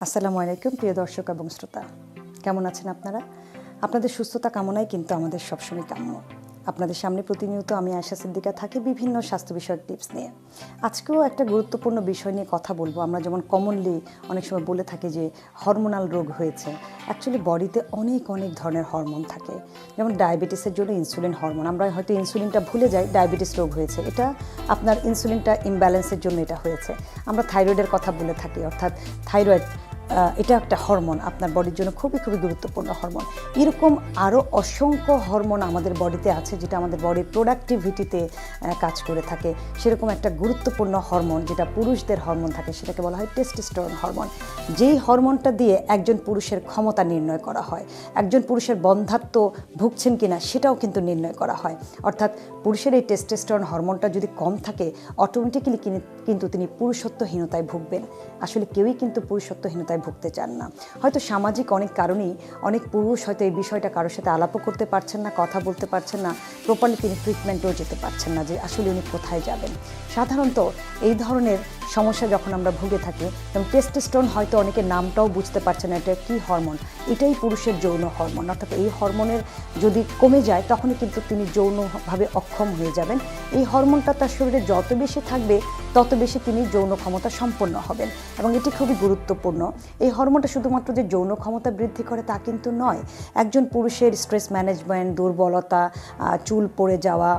আসসালামু আলাইকুম প্রিয় দর্শক এবং শ্রোতা, কেমন আছেন আপনারা? আপনাদের সুস্থতা কামনাই কিন্তু আমাদের সবসময় কাম্য। আপনাদের সামনে প্রতিনিয়ত আমি আয়েশা সিদ্দিকা থাকি বিভিন্ন স্বাস্থ্য বিষয়ক টিপস নিয়ে। আজকেও একটা গুরুত্বপূর্ণ বিষয় নিয়ে কথা বলবো। আমরা যেমন কমনলি অনেক সময় বলে থাকি যে হরমোনাল রোগ হয়েছে। অ্যাকচুয়ালি বডিতে অনেক ধরনের হরমোন থাকে। যেমন ডায়াবেটিসের জন্য ইনসুলিন হরমোন, আমরা হয়তো ইনসুলিনটা ভুলে যাই, ডায়াবেটিস রোগ হয়েছে, এটা আপনার ইনসুলিনটা ইমব্যালেন্সের জন্য এটা হয়েছে। আমরা থাইরয়েডের কথা বলে থাকি, অর্থাৎ থাইরয়েড এটা একটা হরমোন, আপনার বডির জন্য খুবই গুরুত্বপূর্ণ হরমোন। এরকম আরও অসংখ্য হরমোন আমাদের বডিতে আছে যেটা আমাদের বডির প্রোডাক্টিভিটিতে কাজ করে থাকে। সেরকম একটা গুরুত্বপূর্ণ হরমোন যেটা পুরুষদের হরমোন থাকে, সেটাকে বলা হয় টেস্টোস্টেরন হরমোন। যেই হরমোনটা দিয়ে একজন পুরুষের ক্ষমতা নির্ণয় করা হয়, একজন পুরুষের বন্ধ্যাত্ব ভুগছেন কিনা সেটাও কিন্তু নির্ণয় করা হয়। অর্থাৎ পুরুষের এই টেস্টোস্টেরন হরমোনটা যদি কম থাকে, অটোমেটিক্যালি কিন্তু তিনি পুরুষত্বহীনতায় ভুগবেন। আসলে কেউই কিন্তু পুরুষত্বহীনতায় ভুগতে চান না। হয়তো সামাজিক অনেক কারণেই অনেক পুরুষ হয়তো এই বিষয়টা কারোর সাথে আলাপও করতে পারছেন না, কথা বলতে পারছেন না, প্রপারলি তিনি ট্রিটমেন্টেও যেতে পারছেন না যে আসলে উনি কোথায় যাবেন। সাধারণত এই ধরনের সমস্যা যখন আমরা ভুগে থাকি, যেমন টেস্টোস্টেরন হয়তো অনেকের নামটাও বুঝতে পারছে না এটা কী হরমোন। এটাই পুরুষের যৌন হরমোন, অর্থাৎ এই হরমোনের যদি কমে যায় তখনই কিন্তু তিনি যৌনভাবে অক্ষম হয়ে যাবেন। এই হরমোনটা তার শরীরে যত বেশি থাকবে তত বেশি তিনি যৌন ক্ষমতা সম্পন্ন হবেন, এবং এটি খুবই গুরুত্বপূর্ণ। এই হরমোনটা শুধুমাত্র যে যৌন ক্ষমতা বৃদ্ধি করে তা কিন্তু নয়। একজন পুরুষের স্ট্রেস ম্যানেজমেন্ট, দুর্বলতা, চুল পড়ে যাওয়া,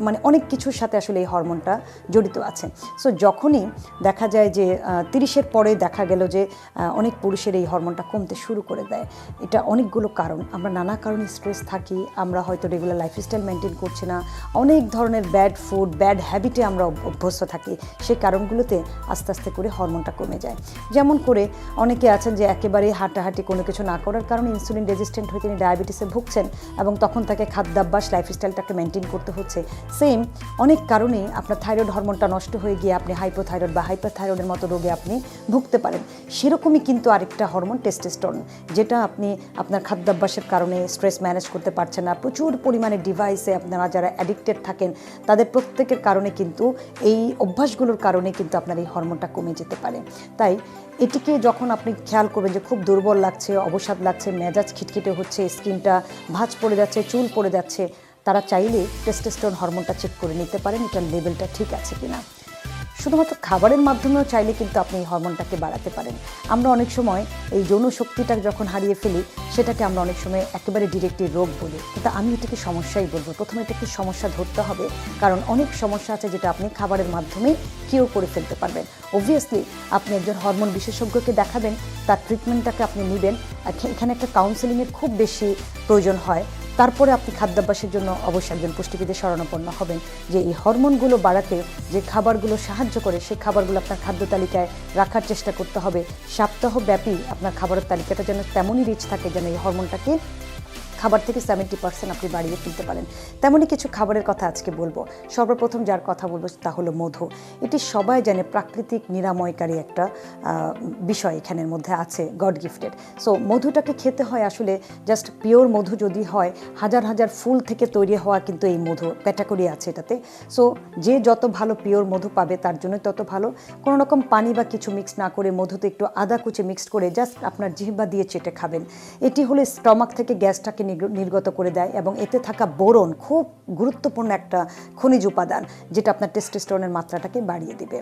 মানে অনেক কিছুর সাথে আসলে এই হরমোনটা জড়িত আছে। সো যখনই দেখা যায় যে 30-এর পরে দেখা গেল যে অনেক পুরুষের এই হরমোনটা কমতে শুরু করে দেয়। এটা অনেকগুলো কারণ, আমরা নানা কারণে স্ট্রেস থাকি, আমরা হয়তো রেগুলার লাইফস্টাইল মেনটেন করছি না, অনেক ধরনের ব্যাড ফুড, ব্যাড হ্যাবিটে আমরা অভ্যস্ত থাকি। সেই কারণগুলোতে আস্তে আস্তে করে হরমোনটা কমে যায়। যেমন করে অনেকে আছেন যে একেবারেই হাঁটাহাঁটি কোনো কিছু না করার কারণে ইনসুলিন রেজিস্ট্যান্ট হয়ে তিনি ডায়াবেটিসে ভুগছেন, এবং তখন তাকে খাদ্যাভ্যাস, লাইফস্টাইলটাকে মেনটেন করতে হচ্ছে। সেম অনেক কারণেই আপনার থাইরয়েড হরমোনটা নষ্ট হয়ে গিয়ে আপনি হাইপোথাইরয়েড বা হাইপারথাইরয়েডের মতো রোগে আপনি ভুগতে পারেন। সেরকমই কিন্তু আরেকটা হরমোন টেস্টোস্টেরন, যেটা আপনি আপনার খাদ্যাভ্যাসের কারণে স্ট্রেস ম্যানেজ করতে পারছেন না, প্রচুর পরিমাণে ডিভাইসে আপনারা যারা অ্যাডিক্টেড থাকেন তাদের প্রত্যেকের কারণে কিন্তু এই অভ্যাসগুলোর কারণে কিন্তু আপনার এই হরমোনটা কমে যেতে পারে। তাই এটিকে যখন আপনি খেয়াল করবেন যে খুব দুর্বল লাগছে, অবসাদ লাগছে, মেজাজ খিটখিটে হচ্ছে, স্কিনটা ভাঁজ পড়ে যাচ্ছে, চুল পড়ে যাচ্ছে, তারা চাইলে টেস্টোস্টেরন হরমোনটা চেক করে নিতে পারেন এটার লেভেলটা ঠিক আছে কিনা। শুধুমাত্র খাবারের মাধ্যমেও চাইলে কিন্তু আপনি এই হরমোনটাকে বাড়াতে পারেন। আমরা অনেক সময় এই যৌন শক্তিটা যখন হারিয়ে ফেলি সেটাকে আমরা অনেক সময় একেবারে ডিরেক্টলি রোগ বলি, কিন্তু আমি এটাকে সমস্যাই বলবো। প্রথমে এটাকে সমস্যা ধরতে হবে, কারণ অনেক সমস্যা আছে যেটা আপনি খাবারের মাধ্যমে কিওর করে ফেলতে পারবেন। অবভিয়াসলি আপনি একজন হরমোন বিশেষজ্ঞকে দেখাবেন, তার ট্রিটমেন্টটাকে আপনি নেবেন। এখানে একটা কাউন্সেলিংয়ের খুব বেশি প্রয়োজন হয়। তারপরে আপনি খাদ্যাভ্যাসের জন্য অবশ্যই একজন পুষ্টিবিদের শরণাপন্ন হবেন, যে এই হরমোনগুলো বাড়াতে যে খাবারগুলো সাহায্য করে সেই খাবারগুলো আপনার খাদ্য তালিকায় রাখার চেষ্টা করতে হবে। সপ্তাহব্যাপী আপনার খাবারের তালিকাটা যেন তেমনই রিচ থাকে যেন এই হরমোনটাকে খাবার থেকে 70% আপনি বাড়িয়ে ফেলতে পারেন। তেমনই কিছু খাবারের কথা আজকে বলবো। সর্বপ্রথম যার কথা বলবো তা হলো মধু। এটি সবাই জানে প্রাকৃতিক নিরাময়কারী একটা বিষয় এখানের মধ্যে আছে, গড গিফটেড। সো মধুটাকে খেতে হয় আসলে জাস্ট পিওর মধু যদি হয়, হাজার ফুল থেকে তৈরি হওয়া কিন্তু এই মধু ক্যাটাগরি আছে এটাতে। সো যে যত ভালো পিওর মধু পাবে তার জন্য তত ভালো। কোনো রকম পানি বা কিছু মিক্স না করে মধুতে একটু আদা কুচি মিক্সড করে জাস্ট আপনার জিহ্বা দিয়ে চেটে খাবেন। এটি হলে স্টমাক থেকে গ্যাসটাকে নির্গত করে দেয়, এবং এতে থাকা বোরন খুব গুরুত্বপূর্ণ একটা খনিজ উপাদান যেটা আপনার টেস্টোস্টেরনের মাত্রাটাকে বাড়িয়ে দিবে।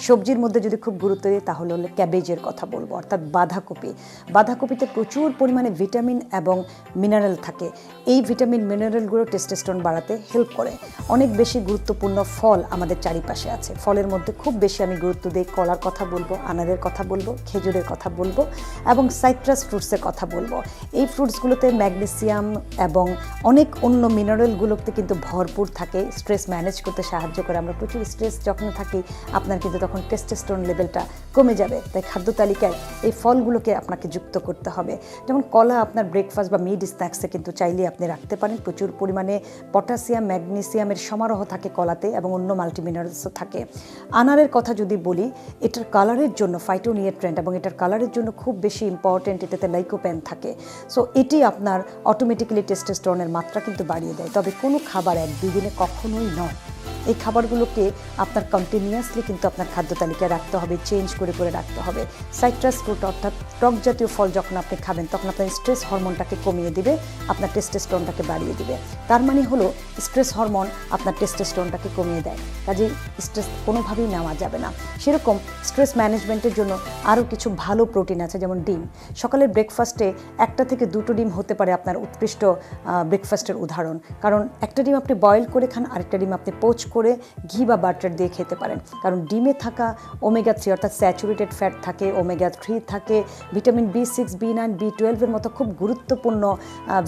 সবজির মধ্যে যদি খুব গুরুত্ব দিই তাহলে হলো ক্যাবেজের কথা বলবো, অর্থাৎ বাঁধাকপি। বাঁধাকপিতে প্রচুর পরিমাণে ভিটামিন এবং মিনারেল থাকে। এই ভিটামিন মিনারেলগুলো টেস্টোস্টেরন বাড়াতে হেল্প করে। অনেক বেশি গুরুত্বপূর্ণ ফল আমাদের চারিপাশে আছে। ফলের মধ্যে খুব বেশি আমি গুরুত্ব দিই কলার কথা বলবো, আনারের কথা বলবো, খেজুরের কথা বলবো, এবং সাইট্রাস ফ্রুটসের কথা বলবো। এই ফ্রুটসগুলোতে ম্যাগনেসিয়াম এবং অনেক অন্য মিনারেলগুলোতে কিন্তু ভরপুর থাকে, স্ট্রেস ম্যানেজ করতে সাহায্য করে। আমরা প্রচুর স্ট্রেস যখন থাকি আপনার কিন্তু তখন টেস্টোস্টেরন লেভেলটা কমে যাবে। তাই খাদ্য তালিকায় এই ফলগুলোকে আপনাকে যুক্ত করতে হবে। যেমন কলা আপনার ব্রেকফাস্ট বা মিড স্ন্যাক্সে কিন্তু চাইলে আপনি রাখতে পারেন। প্রচুর পরিমাণে পটাশিয়াম, ম্যাগনেসিয়ামের সমারোহ থাকে কলাতে, এবং অন্য মাল্টিমিনারেলসও থাকে। আনারের কথা যদি বলি, এটার কালারের জন্য ফাইটোনিউট্রিয়েন্ট, এবং এটার কালারের জন্য খুব বেশি ইম্পর্টেন্ট, এটাতে লাইকোপেন থাকে। সো এটি আপনার অটোমেটিক্যালি টেস্টোস্টেরনের মাত্রা কিন্তু বাড়িয়ে দেয়। তবে কোনো খাবার 1-2 দিনে কখনোই নয়। এই খাবারগুলোকে আপনার কন্টিনিউয়াসলি কিন্তু আপনার খাদ্য তালিকায় রাখতে হবে, চেঞ্জ করে করে রাখতে হবে। সাইট্রাস ফ্রুট অর্থাৎ টক জাতীয় ফল যখন আপনি খাবেন তখন আপনার স্ট্রেস হরমোনটাকে কমিয়ে দিবে, আপনার টেস্টোস্টেরনটাকে বাড়িয়ে দিবে। তার মানে হলো স্ট্রেস হরমোন আপনার টেস্টোস্টেরনটাকে কমিয়ে দেয়, কাজেই স্ট্রেস কোনোভাবেই নেওয়া যাবে না। সেরকম স্ট্রেস ম্যানেজমেন্টের জন্য আরও কিছু ভালো প্রোটিন আছে, যেমন ডিম। সকালের ব্রেকফাস্টে 1 থেকে 2 ডিম হতে পারে আপনার উৎকৃষ্ট ব্রেকফাস্টের উদাহরণ, কারণ একটা ডিম আপনি বয়েল করে খান, আরেকটা ডিম আপনি পোচ করে ঘি বা বাটার দিয়ে খেতে পারেন। কারণ ডিমে থাকা ওমেগা-3 অর্থাৎ স্যাচুরেটেড ফ্যাট থাকে, ওমেগা-3 থাকে, ভিটামিন B6, B9, B12 এর মতো খুব গুরুত্বপূর্ণ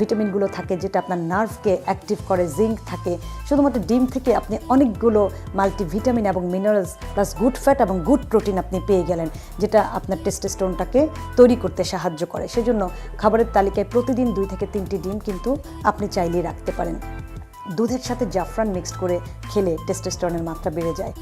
ভিটামিনগুলো থাকে যেটা আপনার নার্ভকে অ্যাক্টিভ করে, জিঙ্ক থাকে। শুধুমাত্র ডিম থেকে আপনি অনেকগুলো মাল্টিভিটামিন এবং মিনারেলস প্লাস গুড ফ্যাট এবং গুড প্রোটিন আপনি পেয়ে গেলেন, যেটা আপনার টেস্টোস্টেরনটাকে তৈরি করতে সাহায্য করে। সেজন্য খাবারের তালিকায় প্রতিদিন 2 থেকে 3টি ডিম কিন্তু আপনি চাইলেই রাখতে পারেন। দুধের সাথে জাফরান মিক্সড করে খেলে টেস্টোস্টেরনের মাত্রা বেড়ে যায়।